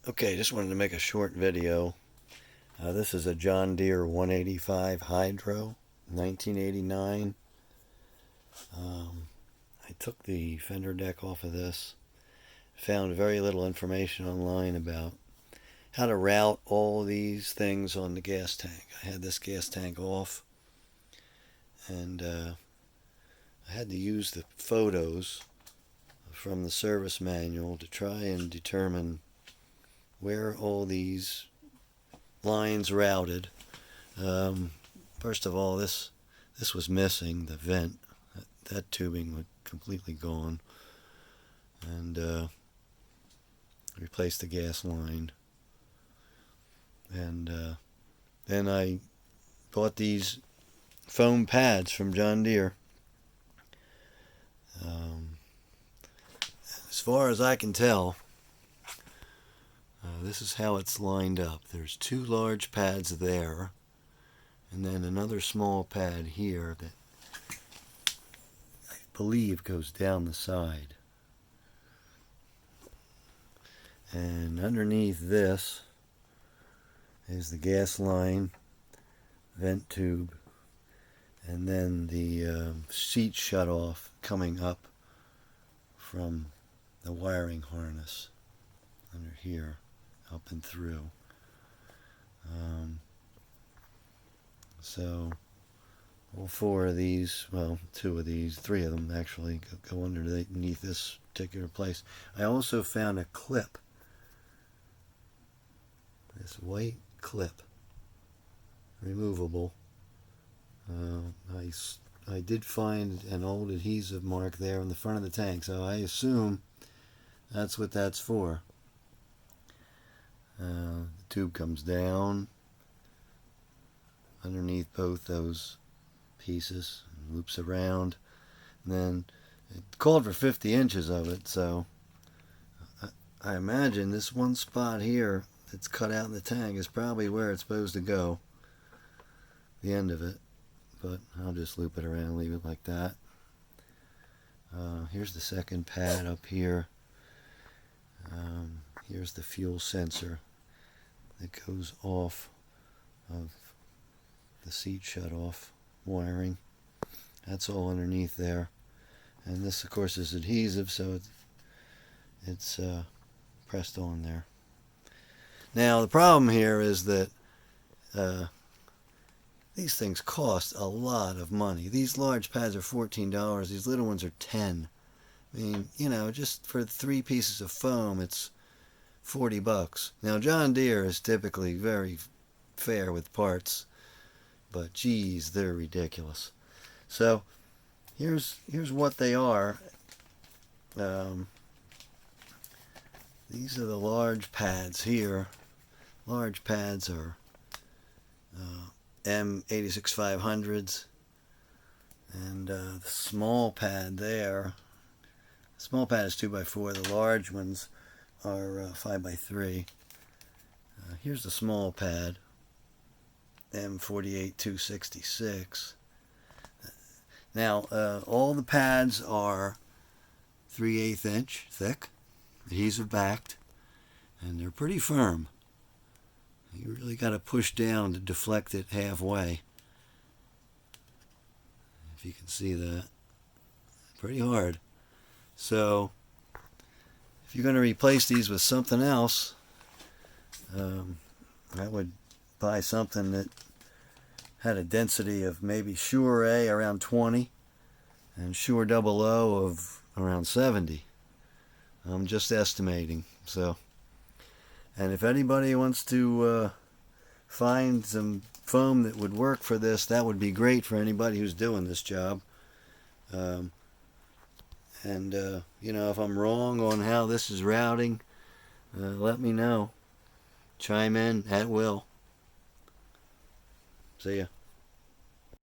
Okay, just wanted to make a short video. This is a John Deere 185 Hydro, 1989. I took the fender deck off of this. Found very little information online about how to route all these things on the gas tank. I had this gas tank off, and I had to use the photos from the service manual to try and determine where all these lines routed. First of all, this was missing, the vent. That tubing was completely gone. And replaced the gas line. And then I bought these foam pads from John Deere. As far as I can tell, this is how it's lined up. There's two large pads there, and then another small pad here that I believe goes down the side. And underneath this is the gas line, vent tube, and then the seat shutoff coming up from the wiring harness under here, up and through. So all four of these, well, two of these, three of them actually go underneath this particular place. I also found a clip, this white clip, removable. I did find an old adhesive mark there on the front of the tank, so I assume that's what that's for. The tube comes down underneath both those pieces and loops around, and then it called for 50 inches of it, so I imagine this one spot here that's cut out in the tank is probably where it's supposed to go, the end of it, but I'll just loop it around, leave it like that. Here's the second pad up here. Here's the fuel sensor that goes off of the seat shut-off wiring. That's all underneath there. And this, of course, is adhesive, so it's pressed on there. Now, the problem here is that these things cost a lot of money. These large pads are $14. These little ones are $10. I mean, you know, just for 3 pieces of foam, it's $40. Now, John Deere is typically very fair with parts, but geez, they're ridiculous. So here's what they are. These are the large pads here. Large pads are M86500s, and the small pad there. The small pad is 2x4. The large ones are 5x3. Here's the small pad, M48266. Now, all the pads are 3/8 inch thick, adhesive backed, and they're pretty firm. You really got to push down to deflect it halfway. If you can see that. Pretty hard. So, if you're going to replace these with something else, I would buy something that had a density of maybe Sure A around 20 and Sure Double O of around 70. I'm just estimating. So, and if anybody wants to find some foam that would work for this, that would be great for anybody who's doing this job. You know, if I'm wrong on how this is routing, let me know. Chime in at will. See ya.